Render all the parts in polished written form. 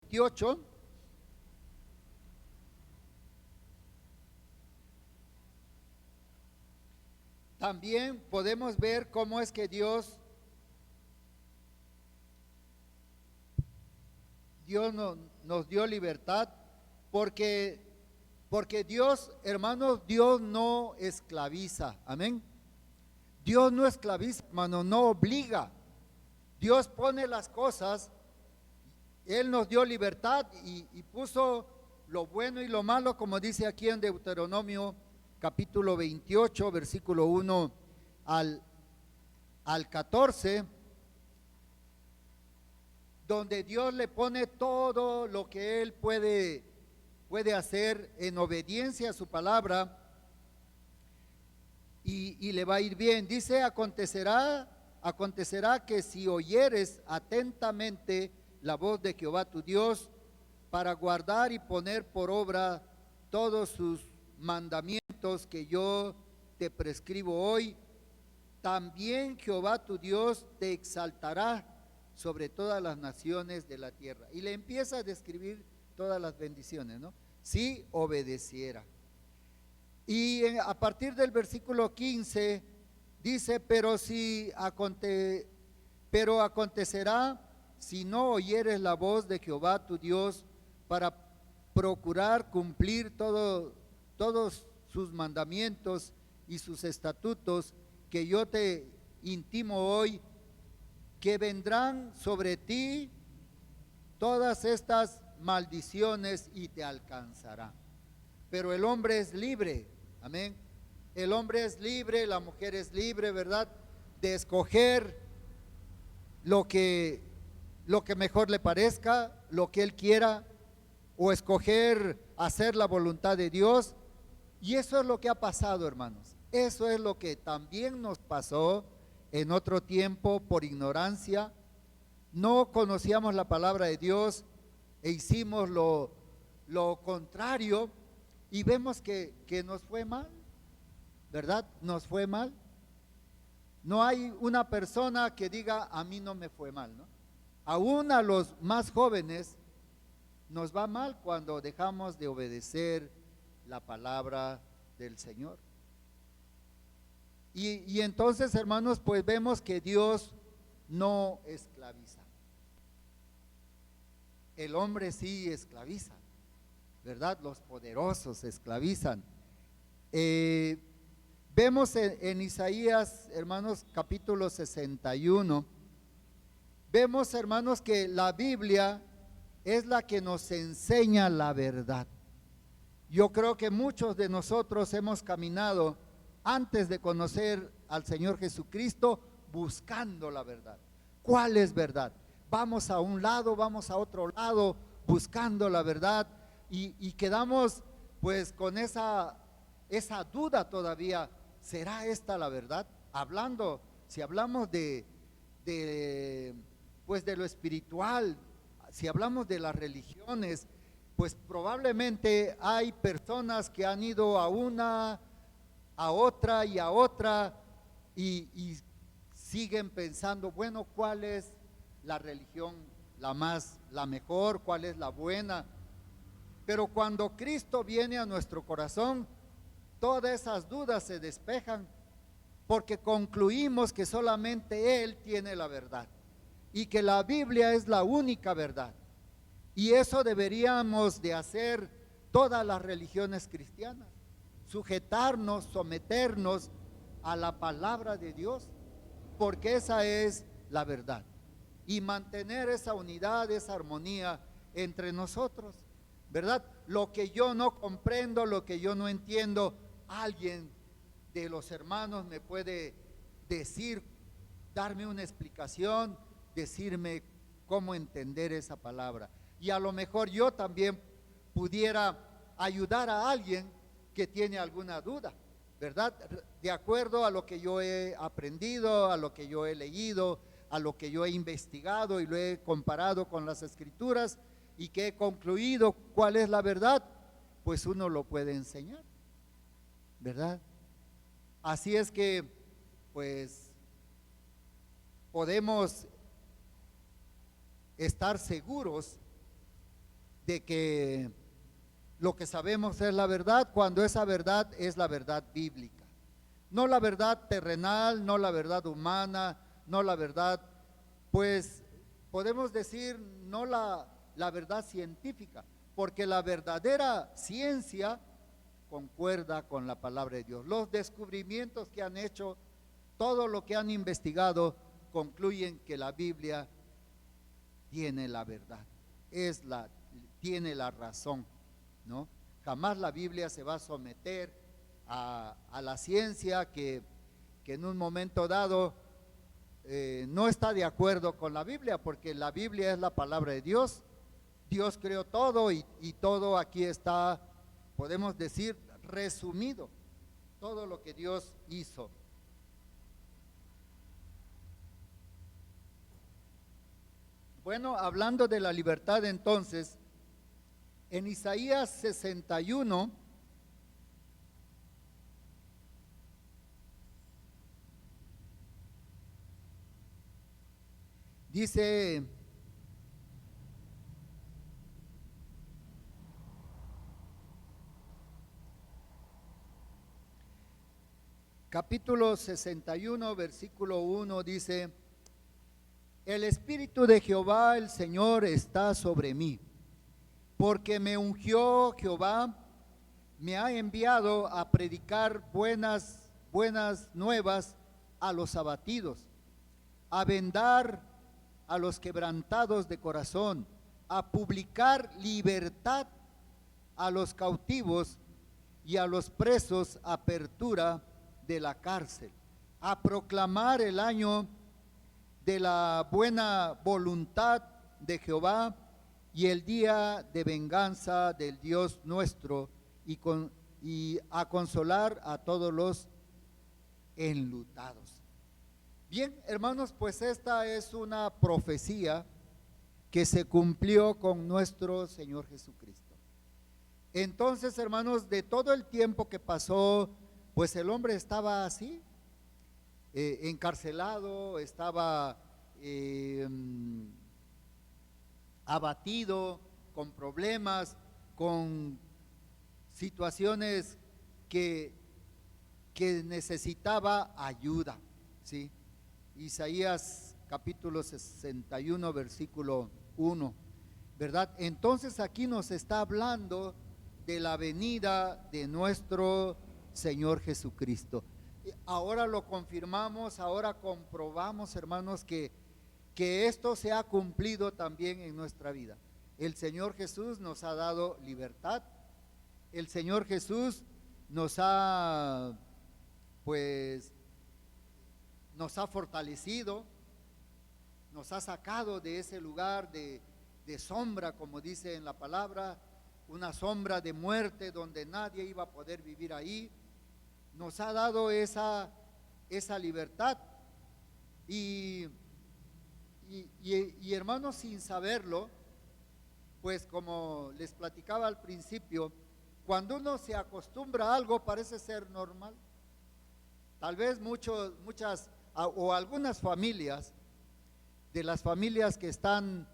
28. También podemos ver cómo es que Dios nos dio libertad, porque Dios, hermanos, Dios no esclaviza, amén. Dios no esclaviza, hermano, no obliga. Dios pone las cosas, Él nos dio libertad y puso lo bueno y lo malo, como dice aquí en Deuteronomio capítulo 28, versículo 1 al 14, donde Dios le pone todo lo que Él puede hacer en obediencia a su palabra, y le va a ir bien. Dice, acontecerá que si oyeres atentamente la voz de Jehová tu Dios, para guardar y poner por obra todos sus mandamientos que yo te prescribo hoy, también Jehová tu Dios te exaltará sobre todas las naciones de la tierra. Y le empieza a describir todas las bendiciones, ¿no? Si obedeciera. Y a partir del versículo 15 dice, pero acontecerá si no oyeres la voz de Jehová tu Dios para procurar cumplir todos sus mandamientos y sus estatutos que yo te intimo hoy, que vendrán sobre ti todas estas maldiciones y te alcanzarán. Pero el hombre es libre, amén. El hombre es libre, la mujer es libre, ¿verdad?, de escoger lo que mejor le parezca, lo que él quiera, o escoger hacer la voluntad de Dios. Y eso es lo que ha pasado, hermanos. Eso es lo que también nos pasó en otro tiempo por ignorancia. No conocíamos la palabra de Dios e hicimos lo contrario, y vemos que nos fue mal, ¿verdad? Nos fue mal. No hay una persona que diga, a mí no me fue mal, ¿no? Aún a los más jóvenes nos va mal cuando dejamos de obedecer la palabra del Señor. Y entonces, hermanos, pues vemos que Dios no esclaviza. El hombre sí esclaviza, ¿verdad? Los poderosos esclavizan. Vemos en Isaías, hermanos, capítulo 61, vemos, hermanos, que la Biblia es la que nos enseña la verdad. Yo creo que muchos de nosotros hemos caminado antes de conocer al Señor Jesucristo buscando la verdad. ¿Cuál es verdad? Vamos a un lado, vamos a otro lado buscando la verdad, y quedamos pues con esa duda todavía. ¿Será esta la verdad? Si hablamos de lo espiritual, si hablamos de las religiones, pues probablemente hay personas que han ido a una, a otra y a otra, y siguen pensando, bueno, ¿cuál es la religión la mejor? ¿Cuál es la buena? Pero cuando Cristo viene a nuestro corazón, todas esas dudas se despejan, porque concluimos que solamente Él tiene la verdad y que la Biblia es la única verdad. Y eso deberíamos de hacer todas las religiones cristianas, sujetarnos, someternos a la palabra de Dios, porque esa es la verdad, y mantener esa unidad, esa armonía entre nosotros, ¿verdad? Lo que yo no comprendo, lo que yo no entiendo, alguien de los hermanos me puede decir, darme una explicación, decirme cómo entender esa palabra. Y a lo mejor yo también pudiera ayudar a alguien que tiene alguna duda, ¿verdad? De acuerdo a lo que yo he aprendido, a lo que yo he leído, a lo que yo he investigado y lo he comparado con las Escrituras, y que he concluido cuál es la verdad, pues uno lo puede enseñar, ¿verdad? Así es que, pues, podemos estar seguros de que lo que sabemos es la verdad, cuando esa verdad es la verdad bíblica. No la verdad terrenal, no la verdad humana, no la verdad, pues podemos decir, no la verdad científica, porque la verdadera ciencia concuerda con la palabra de Dios. Los descubrimientos que han hecho, todo lo que han investigado, concluyen que la Biblia tiene la verdad, tiene la razón, ¿no? Jamás la Biblia se va a someter a la ciencia que en un momento dado no está de acuerdo con la Biblia, porque la Biblia es la palabra de Dios. Dios creó todo y todo aquí está, podemos decir, resumido, todo lo que Dios hizo. Bueno, hablando de la libertad entonces, en Isaías 61, dice, capítulo 61, versículo 1, dice: el Espíritu de Jehová el Señor está sobre mí, porque me ungió Jehová, me ha enviado a predicar buenas nuevas a los abatidos, a vendar a los quebrantados de corazón, a publicar libertad a los cautivos y a los presos apertura de la cárcel, a proclamar el año de la buena voluntad de Jehová y el día de venganza del Dios nuestro, y a consolar a todos los enlutados. Bien, hermanos, pues esta es una profecía que se cumplió con nuestro Señor Jesucristo. Entonces, hermanos, de todo el tiempo que pasó, pues el hombre estaba así, encarcelado, estaba abatido, con problemas, con situaciones que necesitaba ayuda, ¿sí? Isaías capítulo 61, versículo 1, ¿verdad? Entonces aquí nos está hablando de la venida de nuestro Señor Jesucristo. Ahora lo confirmamos, ahora comprobamos, hermanos, que esto se ha cumplido también en nuestra vida. El Señor Jesús nos ha dado libertad. El Señor Jesús nos ha fortalecido, nos ha sacado de ese lugar de sombra, como dice en la palabra, una sombra de muerte donde nadie iba a poder vivir ahí. Nos ha dado esa libertad y hermanos, sin saberlo, pues como les platicaba al principio, cuando uno se acostumbra a algo parece ser normal. Tal vez muchas o algunas familias, de las familias que están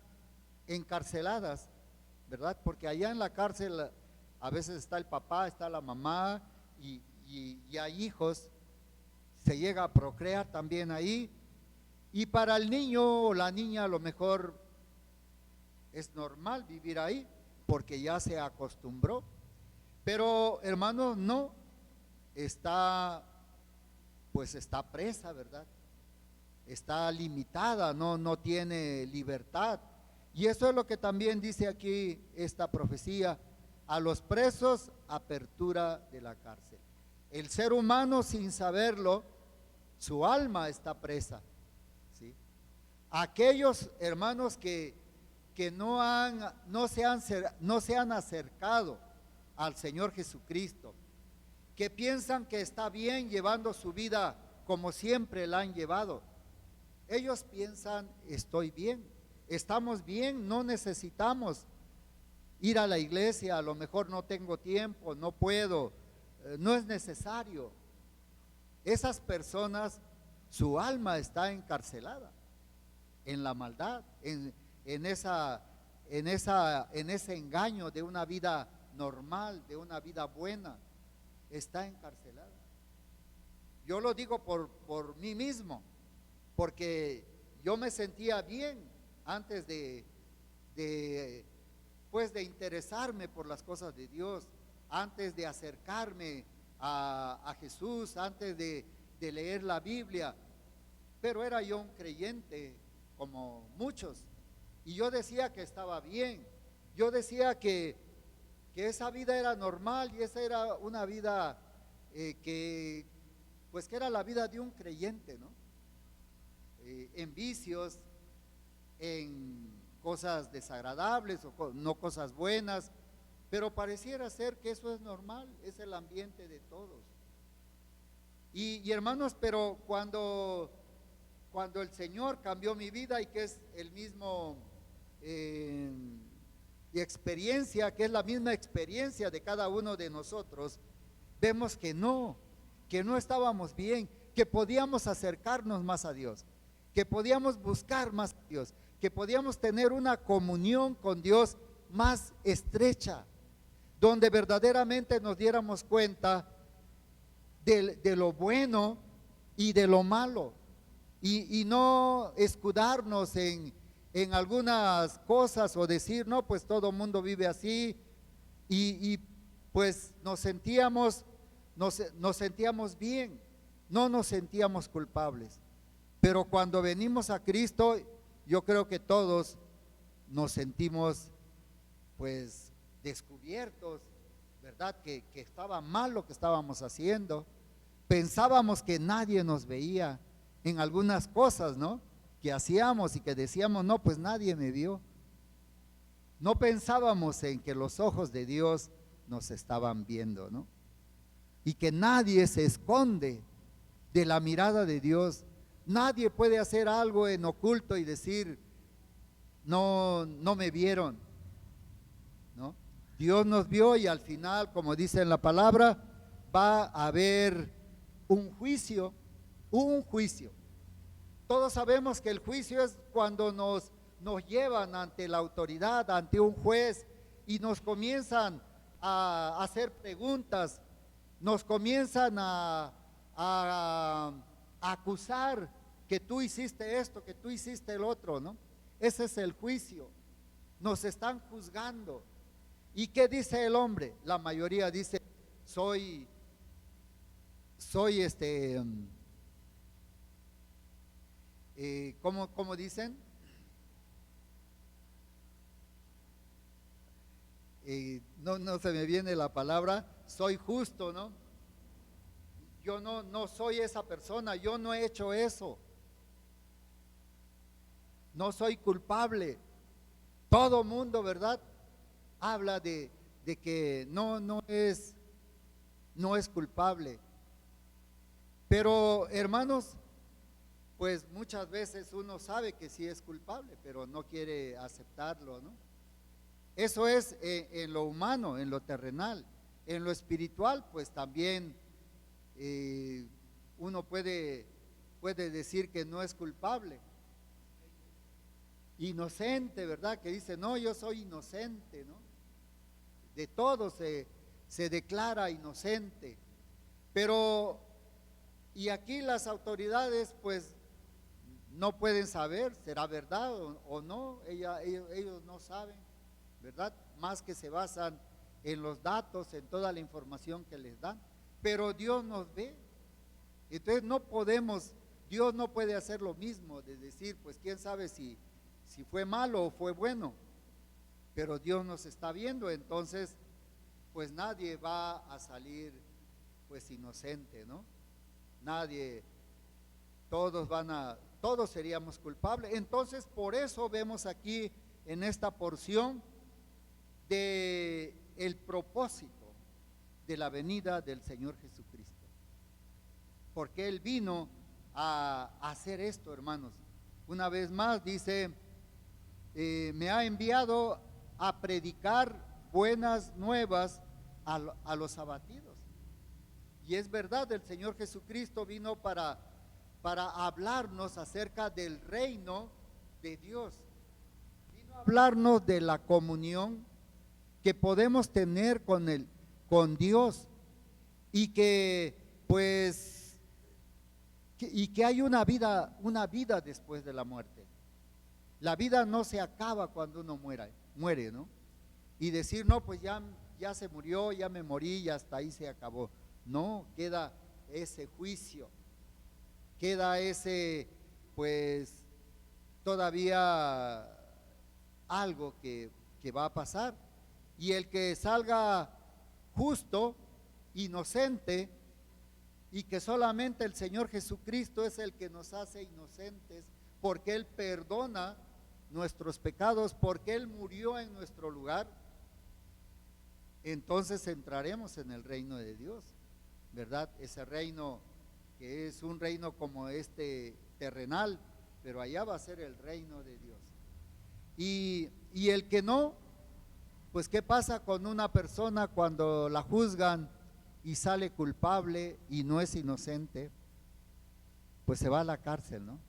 encarceladas, ¿verdad? Porque allá en la cárcel a veces está el papá, está la mamá y hay hijos, se llega a procrear también ahí, y para el niño o la niña a lo mejor es normal vivir ahí porque ya se acostumbró, pero hermanos, no, está presa, ¿verdad? Está limitada, no tiene libertad. Y eso es lo que también dice aquí esta profecía: a los presos apertura de la cárcel. El ser humano, sin saberlo, su alma está presa, ¿sí? Aquellos hermanos que no se han acercado al Señor Jesucristo, que piensan que está bien llevando su vida como siempre la han llevado, ellos piensan: estoy bien, estamos bien, no necesitamos ir a la iglesia, a lo mejor no tengo tiempo, no puedo, no es necesario. Esas personas, su alma está encarcelada en la maldad, en esa en ese engaño de una vida normal, de una vida buena, está encarcelada. Yo lo digo por mí mismo, porque yo me sentía bien antes pues de interesarme por las cosas de Dios, antes de acercarme a Jesús, antes de leer la Biblia, pero era yo un creyente como muchos, y yo decía que estaba bien, yo decía que esa vida era normal y esa era una vida que era la vida de un creyente, ¿no? En vicios, en cosas desagradables o no cosas buenas, pero pareciera ser que eso es normal, es el ambiente de todos. Y hermanos, pero cuando el Señor cambió mi vida y que es el mismo experiencia, que es la misma experiencia de cada uno de nosotros, vemos que no estábamos bien, que podíamos acercarnos más a Dios, que podíamos buscar más a Dios, que podíamos tener una comunión con Dios más estrecha, donde verdaderamente nos diéramos cuenta de lo bueno y de lo malo, y no escudarnos en algunas cosas o decir, no, pues todo el mundo vive así, y pues nos sentíamos bien, no nos sentíamos culpables. Pero cuando venimos a Cristo, yo creo que todos nos sentimos pues descubiertos, ¿verdad? Que estaba mal lo que estábamos haciendo. Pensábamos que nadie nos veía en algunas cosas, ¿no? Que hacíamos y que decíamos, no, pues nadie me vio. No pensábamos en que los ojos de Dios nos estaban viendo, ¿no? Y que nadie se esconde de la mirada de Dios. Nadie puede hacer algo en oculto y decir, no me vieron, ¿no? Dios nos vio, y al final, como dice en la palabra, va a haber un juicio. Todos sabemos que el juicio es cuando nos llevan ante la autoridad, ante un juez, y nos comienzan a hacer preguntas, nos comienzan a acusar que tú hiciste esto, que tú hiciste el otro, ¿no? Ese es el juicio. Nos están juzgando. ¿Y qué dice el hombre? La mayoría dice, soy ¿cómo dicen? No se me viene la palabra, soy justo, ¿no? Yo no soy esa persona, yo no he hecho eso, no soy culpable. Todo mundo, ¿verdad? Habla de que no es culpable. Pero hermanos, pues muchas veces uno sabe que sí es culpable, pero no quiere aceptarlo, ¿no? Eso es en lo humano, en lo terrenal. En lo espiritual, pues también uno puede decir que no es culpable. Inocente, ¿verdad? Que dice, no, yo soy inocente, ¿no? De todo se declara inocente. Pero, y aquí las autoridades, pues, no pueden saber, ¿será verdad o no? Ellos no saben, ¿verdad? Más que se basan en los datos, en toda la información que les dan. Pero Dios nos ve. Entonces Dios no puede hacer lo mismo, de decir, pues quién sabe si fue malo o fue bueno. Pero Dios nos está viendo, entonces, pues nadie va a salir pues inocente, ¿no? Nadie, todos seríamos culpables. Entonces, por eso vemos aquí en esta porción de el propósito de la venida del Señor Jesucristo. Porque Él vino a hacer esto, hermanos. Una vez más dice, me ha enviado a predicar buenas nuevas a los abatidos. Y es verdad, el Señor Jesucristo vino para hablarnos acerca del reino de Dios. Vino hablarnos de la comunión que podemos tener con Dios, y que pues y que hay una vida después de la muerte. La vida no se acaba cuando uno muere, ¿no? Y decir, no, pues ya se murió, ya me morí y hasta ahí se acabó. No, queda ese juicio, queda ese, pues, todavía algo que va a pasar. Y el que salga justo, inocente, y que solamente el Señor Jesucristo es el que nos hace inocentes, porque Él perdona nuestros pecados, porque Él murió en nuestro lugar, entonces entraremos en el reino de Dios, ¿verdad? Ese reino que es un reino como este terrenal, pero allá va a ser el reino de Dios. Y el que no, pues ¿qué pasa con una persona cuando la juzgan y sale culpable y no es inocente? Pues se va a la cárcel, ¿no?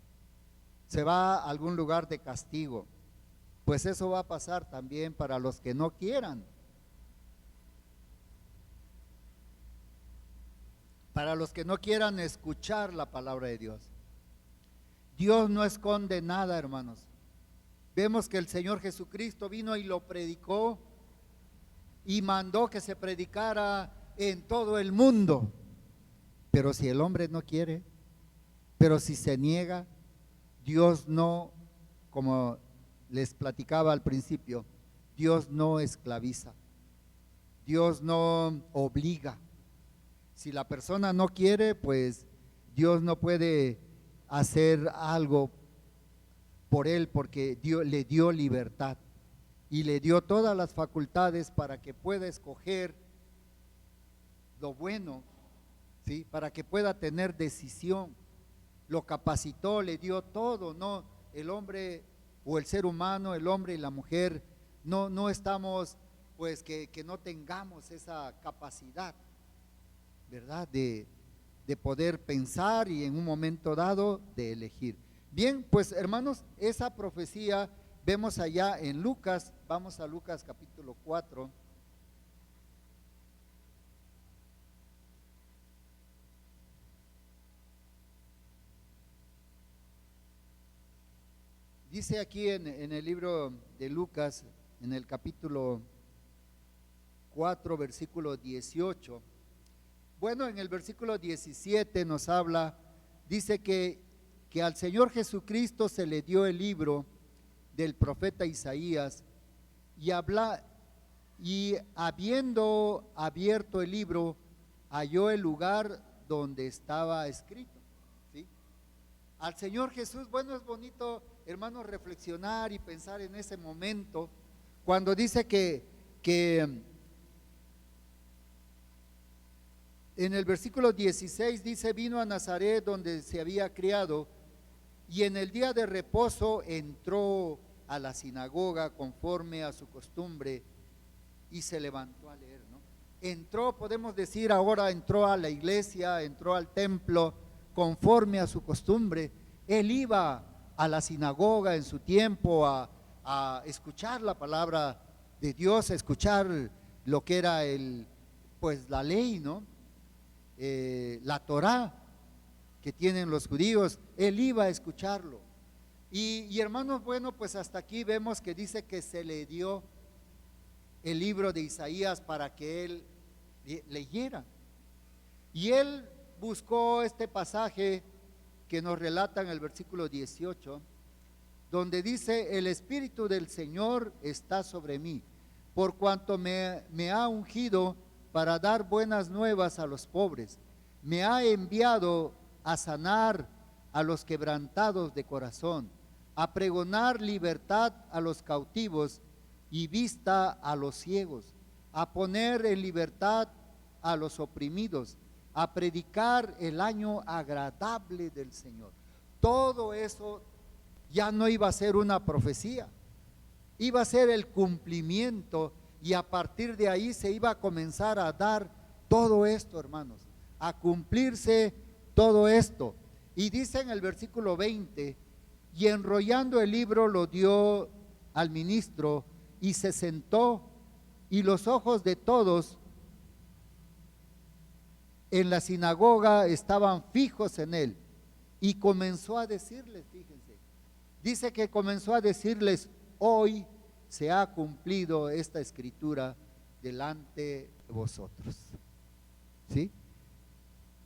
Se va a algún lugar de castigo. Pues eso va a pasar también para los que no quieran. Para los que no quieran escuchar la palabra de Dios. Dios no esconde nada, hermanos. Vemos que el Señor Jesucristo vino y lo predicó y mandó que se predicara en todo el mundo. Pero si el hombre no quiere, pero si se niega, Dios no, como les platicaba al principio, Dios no esclaviza, Dios no obliga. Si la persona no quiere, pues Dios no puede hacer algo por él, porque Dios le dio libertad y le dio todas las facultades para que pueda escoger lo bueno, ¿sí? Para que pueda tener decisión. Lo capacitó, le dio todo, ¿no? El hombre o el ser humano, el hombre y la mujer, no estamos, pues que no tengamos esa capacidad, ¿verdad? De poder pensar y en un momento dado de elegir. Bien, pues hermanos, esa profecía vemos allá en Lucas. Vamos a Lucas capítulo 4. Dice aquí en el libro de Lucas, en el capítulo 4, versículo 18. Bueno, en el versículo 17 nos habla, dice que al Señor Jesucristo se le dio el libro del profeta Isaías y habiendo abierto el libro, halló el lugar donde estaba escrito, ¿sí? Al Señor Jesús, bueno, es bonito, hermanos, reflexionar y pensar en ese momento, cuando dice que en el versículo 16 dice, vino a Nazaret donde se había criado, y en el día de reposo entró a la sinagoga conforme a su costumbre y se levantó a leer, ¿no? Entró, podemos decir ahora, entró a la iglesia, entró al templo conforme a su costumbre. Él iba a la sinagoga en su tiempo a escuchar la palabra de Dios, a escuchar lo que era pues la ley, ¿no? La Torá que tienen los judíos. Él iba a escucharlo. Y hermanos, bueno, pues hasta aquí vemos que dice que se le dio el libro de Isaías para que él leyera. Y él buscó este pasaje que nos relata en el versículo 18, donde dice, el Espíritu del Señor está sobre mí, por cuanto me ha ungido para dar buenas nuevas a los pobres, me ha enviado a sanar a los quebrantados de corazón, a pregonar libertad a los cautivos y vista a los ciegos, a poner en libertad a los oprimidos, a predicar el año agradable del Señor. Todo eso ya no iba a ser una profecía, iba a ser el cumplimiento, y a partir de ahí se iba a comenzar a dar todo esto, hermanos, a cumplirse todo esto. Y dice en el versículo 20, y enrollando el libro lo dio al ministro y se sentó, y los ojos de todos en la sinagoga estaban fijos en él, y comenzó a decirles, fíjense, dice que comenzó a decirles: hoy se ha cumplido esta escritura delante de vosotros. ¿Sí?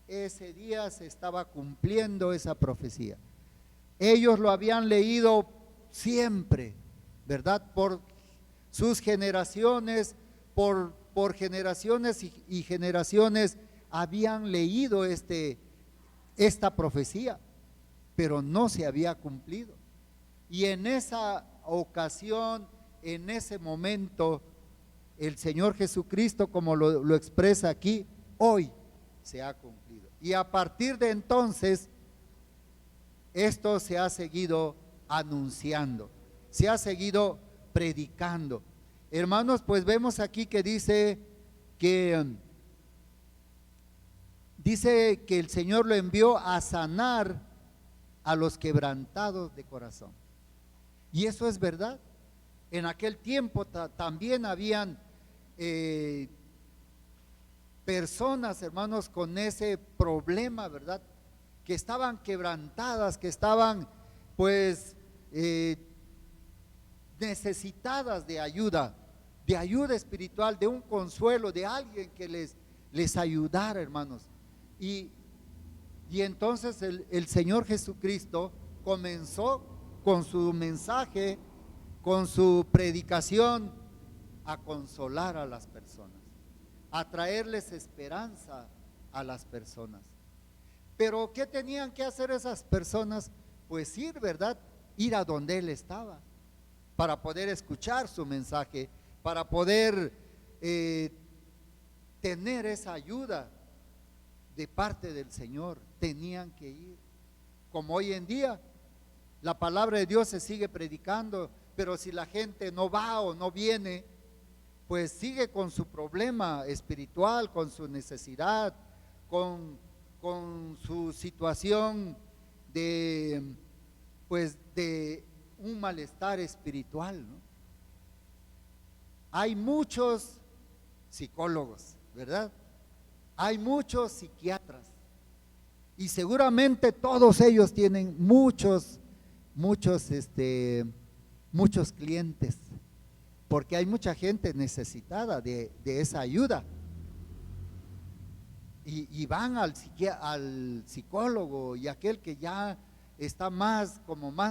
Ese día se estaba cumpliendo esa profecía. Ellos lo habían leído siempre, ¿verdad? Por sus generaciones, por generaciones y generaciones habían leído esta profecía, pero no se había cumplido. Y en esa ocasión, en ese momento, el Señor Jesucristo, como lo expresa aquí, hoy se ha cumplido. Y a partir de entonces, esto se ha seguido anunciando, se ha seguido predicando. Hermanos, pues vemos aquí que dice que el Señor lo envió a sanar a los quebrantados de corazón. Y eso es verdad. En aquel tiempo también habían personas, hermanos, con ese problema, ¿verdad? Que estaban quebrantadas, que estaban pues necesitadas de ayuda espiritual, de un consuelo, de alguien que les ayudara, hermanos. Y entonces el Señor Jesucristo comenzó con su mensaje, con su predicación, a consolar a las personas, a traerles esperanza a las personas. Pero ¿qué tenían que hacer esas personas? Pues ir, ¿verdad? Ir a donde Él estaba, para poder escuchar su mensaje, para poder tener esa ayuda de parte del Señor. Tenían que ir. Como hoy en día, la palabra de Dios se sigue predicando, pero si la gente no va o no viene, pues sigue con su problema espiritual, con su necesidad, con su situación de un malestar espiritual, ¿no? Hay muchos psicólogos, ¿verdad? Hay muchos psiquiatras, y seguramente todos ellos tienen muchos clientes, porque hay mucha gente necesitada de esa ayuda. Y van al psicólogo, y aquel que ya está más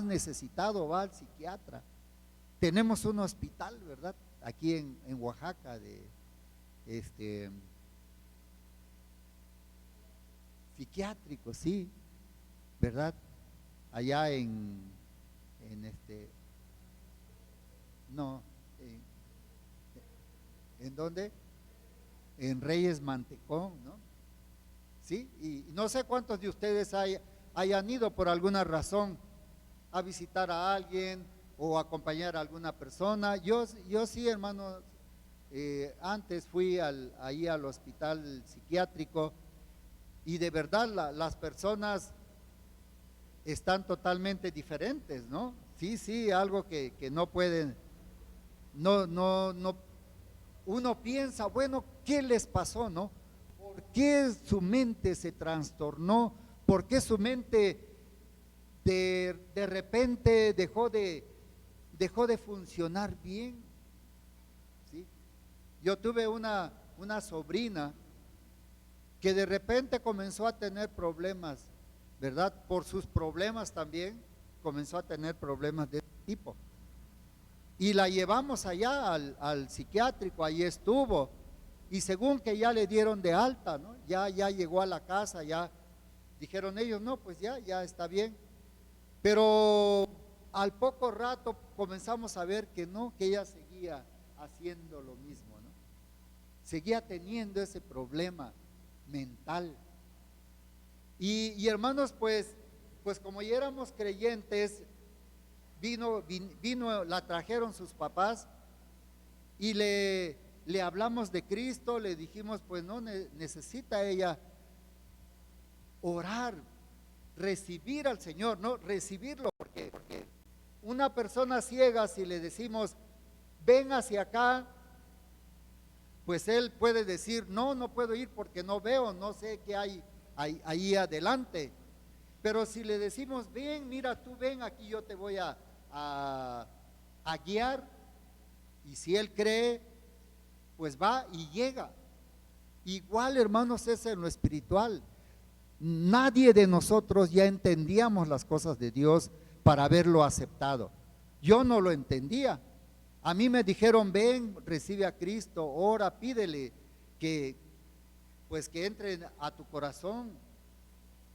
necesitado va al psiquiatra. Tenemos un hospital, ¿verdad? Aquí en Oaxaca, psiquiátrico, sí, ¿verdad? Allá ¿en dónde? En Reyes Mantecón, ¿no? Sí, y no sé cuántos de ustedes hayan ido por alguna razón a visitar a alguien o acompañar a alguna persona. Yo sí, hermanos, antes fui ahí al hospital psiquiátrico, y de verdad las personas están totalmente diferentes, ¿no? Sí, algo que no pueden, no, uno piensa, bueno, ¿qué les pasó, no? ¿Por qué su mente se trastornó? ¿Por qué su mente de repente dejó de funcionar bien? ¿Sí? Yo tuve una sobrina que de repente comenzó a tener problemas, ¿verdad? Por sus problemas también comenzó a tener problemas de este tipo. Y la llevamos allá al psiquiátrico, ahí estuvo, y según que ya le dieron de alta, ¿no? Ya llegó a la casa, ya dijeron ellos, no, pues ya está bien. Pero al poco rato comenzamos a ver que no, que ella seguía haciendo lo mismo, ¿no? Seguía teniendo ese problema mental. Y hermanos, pues como ya éramos creyentes, vino, la trajeron sus papás, y le hablamos de Cristo, le dijimos, pues no necesita ella orar, recibir al Señor, no recibirlo, porque Una persona ciega, si le decimos, ven hacia acá, pues él puede decir, no, no puedo ir porque no veo, no sé qué hay ahí adelante. Pero si le decimos, ven, mira, tú ven aquí, yo te voy a guiar, y si él cree, pues va y llega. Igual, hermanos, es en lo espiritual. Nadie de nosotros ya entendíamos las cosas de Dios para haberlo aceptado. Yo no lo entendía. A mí me dijeron, ven, recibe a Cristo, ora, pídele que pues que entre a tu corazón,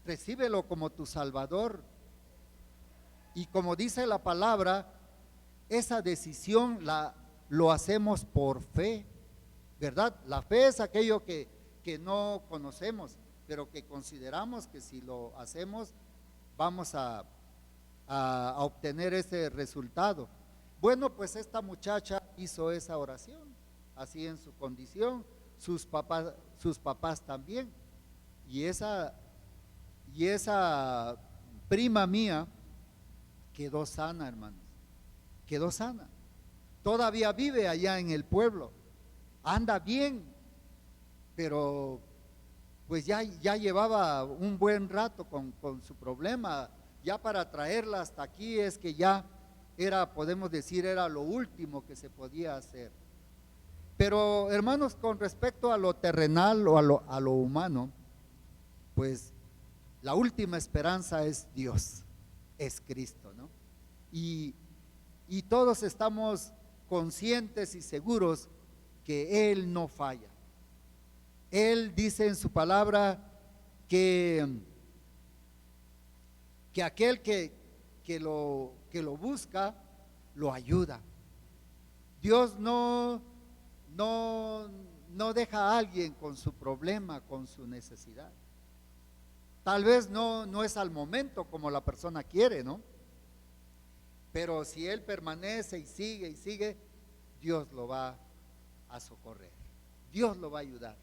recíbelo como tu Salvador. Y como dice la palabra, esa decisión lo hacemos por fe, ¿verdad? La fe es aquello que no conocemos, pero que consideramos que si lo hacemos vamos a obtener ese resultado. Bueno, pues esta muchacha hizo esa oración, así en su condición, sus papás también, y esa prima mía quedó sana, hermanos, quedó sana, todavía vive allá en el pueblo, anda bien, pero pues ya llevaba un buen rato con su problema. Ya para traerla hasta aquí es que ya era, podemos decir, era lo último que se podía hacer. Pero hermanos, con respecto a lo terrenal o a lo humano, pues la última esperanza es Dios, es Cristo, ¿no? Y todos estamos conscientes y seguros que Él no falla. Él dice en su palabra que aquel que lo busca, lo ayuda. Dios no deja a alguien con su problema, con su necesidad. Tal vez no es al momento como la persona quiere, ¿no? Pero si él permanece y sigue, Dios lo va a socorrer. Dios lo va a ayudar.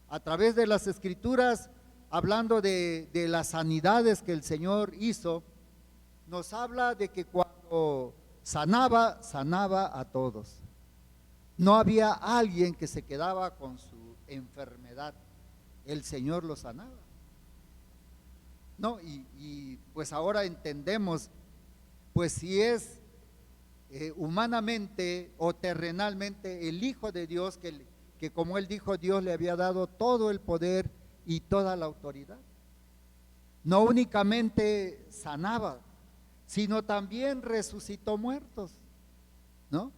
A través de las Escrituras, hablando de las sanidades que el Señor hizo, nos habla de que cuando sanaba a todos. No había alguien que se quedaba con su enfermedad. El Señor lo sanaba. No, y pues ahora entendemos, pues si es humanamente o terrenalmente el Hijo de Dios, que como él dijo, Dios le había dado todo el poder y toda la autoridad. No únicamente sanaba, sino también resucitó muertos, ¿no?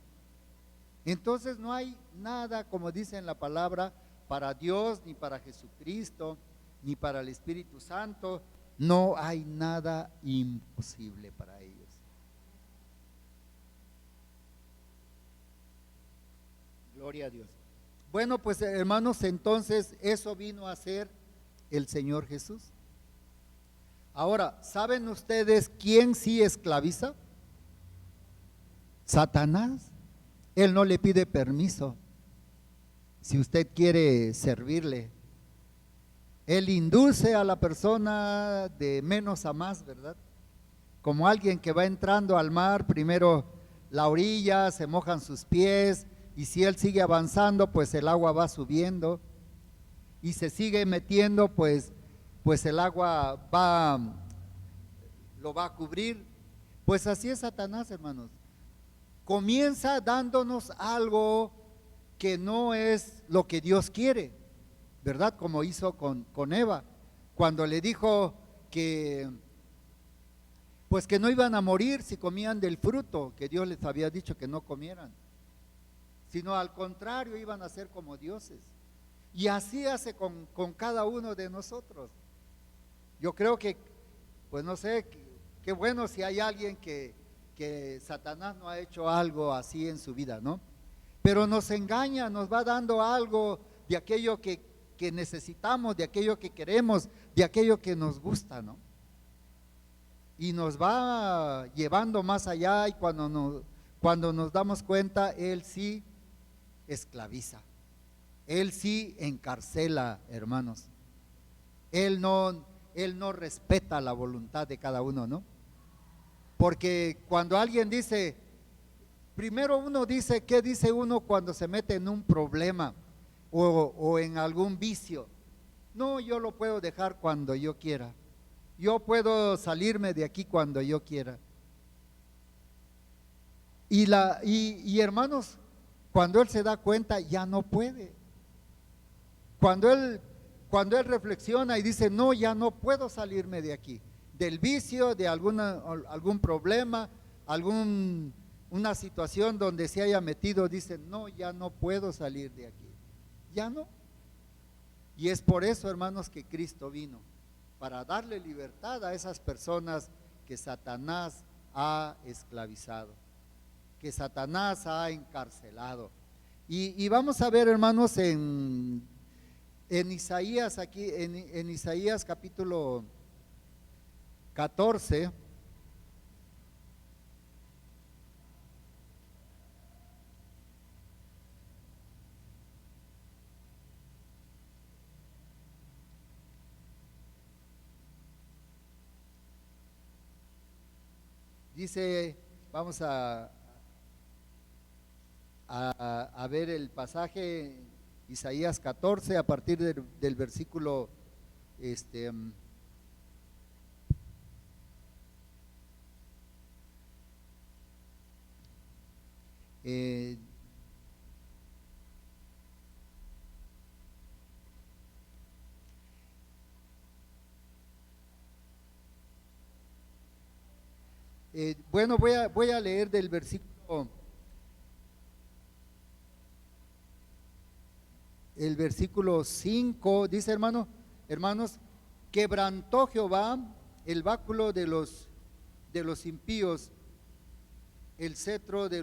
Entonces no hay nada, como dice en la palabra, para Dios, ni para Jesucristo, ni para el Espíritu Santo, no hay nada imposible para ellos. Gloria a Dios. Bueno, pues hermanos, entonces eso vino a ser el Señor Jesús. Ahora, ¿saben ustedes quién sí esclaviza? Satanás. Él no le pide permiso si usted quiere servirle. Él induce a la persona de menos a más, ¿verdad? Como alguien que va entrando al mar, primero la orilla, se mojan sus pies, y si él sigue avanzando, pues el agua va subiendo, y se sigue metiendo, pues el agua lo va a cubrir. Pues así es Satanás, hermanos. Comienza dándonos algo que no es lo que Dios quiere, ¿verdad? Como hizo con Eva, cuando le dijo que pues que no iban a morir si comían del fruto que Dios les había dicho que no comieran, sino al contrario, iban a ser como dioses. Y así hace con cada uno de nosotros. Yo creo que, pues no sé, qué bueno si hay alguien que Satanás no ha hecho algo así en su vida, ¿no? Pero nos engaña, nos va dando algo de aquello que necesitamos, de aquello que queremos, de aquello que nos gusta, ¿no? Y nos va llevando más allá, y cuando nos damos cuenta, Él sí esclaviza, Él sí encarcela, hermanos. Él no respeta la voluntad de cada uno, ¿no? Porque cuando alguien dice, primero uno dice, ¿qué dice uno cuando se mete en un problema o en algún vicio? No, yo lo puedo dejar cuando yo quiera. Yo puedo salirme de aquí cuando yo quiera. Y hermanos, cuando él se da cuenta, ya no puede. Cuando él reflexiona y dice, no, ya no puedo salirme de aquí, del vicio, de algún problema, una situación donde se haya metido, dice, no, ya no puedo salir de aquí, ya no. Y es por eso, hermanos, que Cristo vino, para darle libertad a esas personas que Satanás ha esclavizado, que Satanás ha encarcelado. Y vamos a ver, hermanos, en Isaías, aquí, en Isaías capítulo 14, dice, vamos a ver el pasaje, Isaías 14, a partir del versículo eh, bueno, voy a leer del versículo, el versículo 5, dice, hermanos, quebrantó Jehová el báculo de los impíos, el cetro de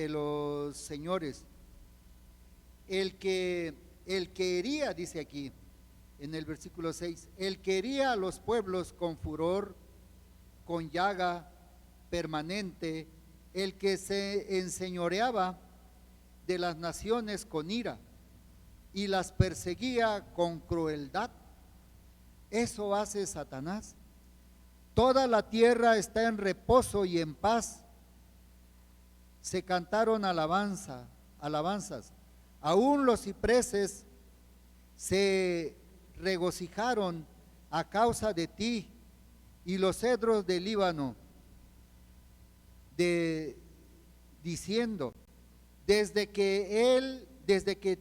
los señores. El que hería, dice aquí en el versículo 6, el que hería a los pueblos con furor, con llaga permanente, el que se enseñoreaba de las naciones con ira y las perseguía con crueldad. Eso hace Satanás. Toda la tierra está en reposo y en paz. Se cantaron alabanzas. Aún los cipreses se regocijaron a causa de ti, y los cedros del Líbano, diciendo, desde que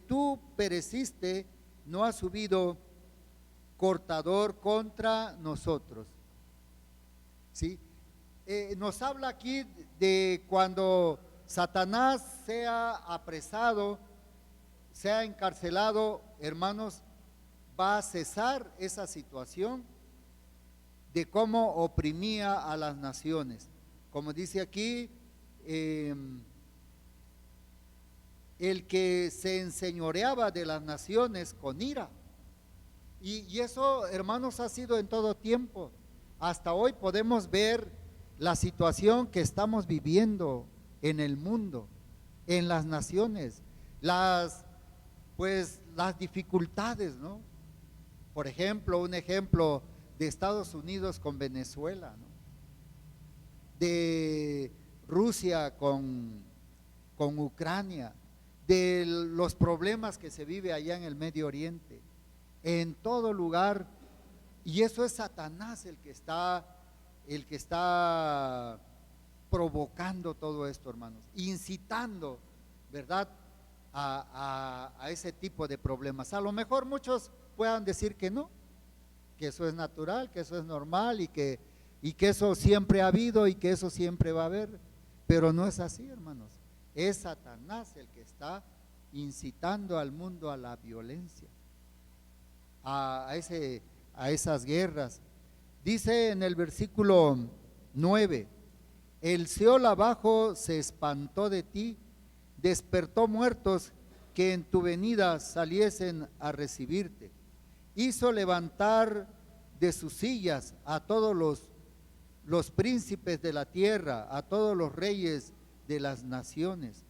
tú pereciste, no ha subido cortador contra nosotros. ¿Sí? Nos habla aquí de cuando Satanás sea apresado, sea encarcelado, hermanos, va a cesar esa situación de cómo oprimía a las naciones. Como dice aquí, el que se enseñoreaba de las naciones con ira. Y eso, hermanos, ha sido en todo tiempo. Hasta hoy podemos ver la situación que estamos viviendo en el mundo, en las naciones, las dificultades, ¿no? Por ejemplo, un ejemplo de Estados Unidos con Venezuela, ¿no? De Rusia con Ucrania, de los problemas que se vive allá en el Medio Oriente, en todo lugar. Y eso es Satanás el que está provocando todo esto, hermanos, incitando, ¿verdad?, a ese tipo de problemas. A lo mejor muchos puedan decir que no, que eso es natural, que eso es normal y que eso siempre ha habido y que eso siempre va a haber, pero no es así, hermanos. Es Satanás el que está incitando al mundo a la violencia, a esas guerras. Dice en el versículo 9, el Seol abajo se espantó de ti, despertó muertos que en tu venida saliesen a recibirte. Hizo levantar de sus sillas a todos los príncipes de la tierra, a todos los reyes de las naciones.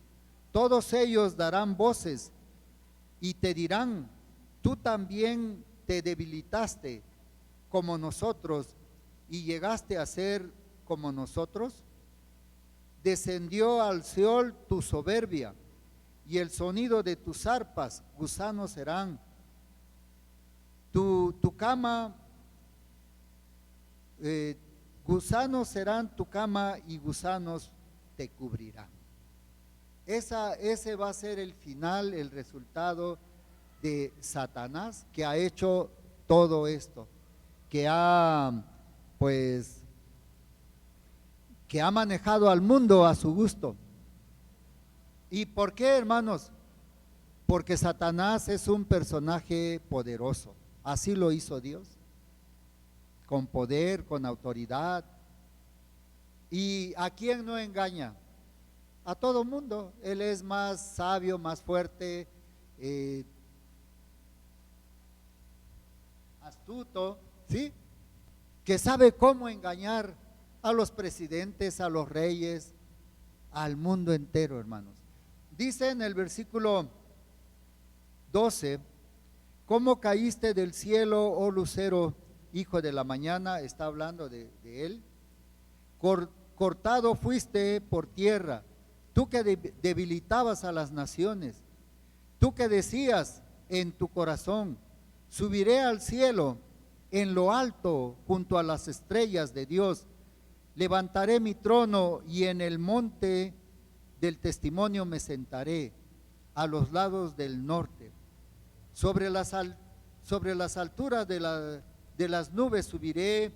Todos ellos darán voces y te dirán, tú también te debilitaste como nosotros y llegaste a ser como nosotros? Descendió al Seol tu soberbia, y el sonido de tus arpas gusanos serán. Tu cama, gusanos serán tu cama y gusanos te cubrirán. Ese va a ser el final, el resultado de Satanás, que ha hecho todo esto, que ha manejado al mundo a su gusto. ¿Y por qué, hermanos? Porque Satanás es un personaje poderoso. Así lo hizo Dios, con poder, con autoridad. ¿Y a quién no engaña? A todo mundo. Él es más sabio, más fuerte, astuto, ¿sí? Que sabe cómo engañar a los presidentes, a los reyes, al mundo entero, hermanos. Dice en el versículo 12, ¿cómo caíste del cielo, oh lucero, hijo de la mañana? Está hablando de él. Cortado fuiste por tierra, tú que debilitabas a las naciones, tú que decías en tu corazón, subiré al cielo, en lo alto, junto a las estrellas de Dios, levantaré mi trono y en el monte del testimonio me sentaré, a los lados del norte. Sobre las alturas de las nubes subiré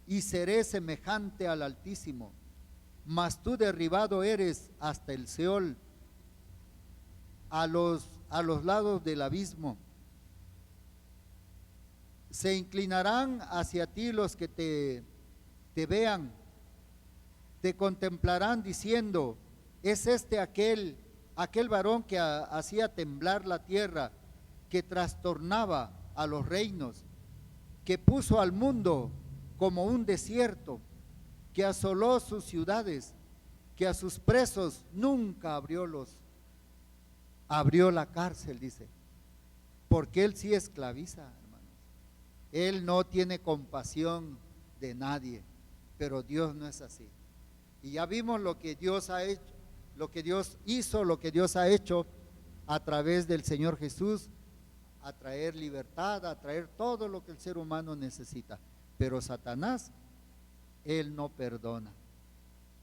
y seré semejante al Altísimo. Mas tú derribado eres hasta el Seol, a los lados del abismo. Se inclinarán hacia ti los que te vean, te contemplarán diciendo, es este aquel varón que hacía temblar la tierra, que trastornaba a los reinos, que puso al mundo como un desierto, que asoló sus ciudades, que a sus presos nunca abrió la cárcel, dice, porque él sí esclaviza, hermanos. Él no tiene compasión de nadie, pero Dios no es así. Y ya vimos lo que Dios ha hecho, lo que Dios hizo, lo que Dios ha hecho a través del Señor Jesús, a traer libertad, a traer todo lo que el ser humano necesita. Pero Satanás, él no perdona.